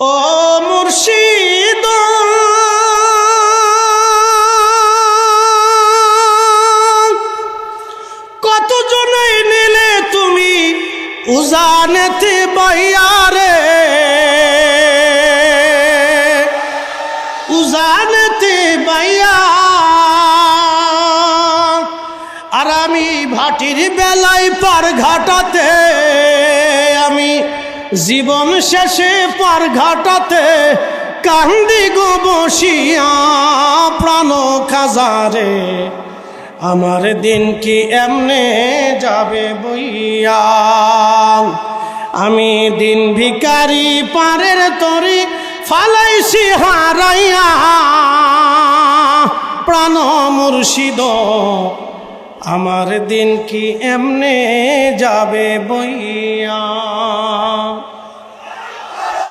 ও মুর্শিদ কত জনাই নিলে তুমি উজানেতে বাইয়ারে উজানেতে বাইয়া আর আমি ভাটির বেলায় পার ঘাটাতে আমি জীবন শেষে পার ঘাটাতে কান্দি গো বসিয়া প্রাণ খাজারে আমার দিন কি এমনে যাবে বইয়া আমি দিন ভিখারি পারের তরি ফালাইছি হারাইয়া প্রাণ মুর্শিদ আমার দিন কি এমনে যাবে বইয়া।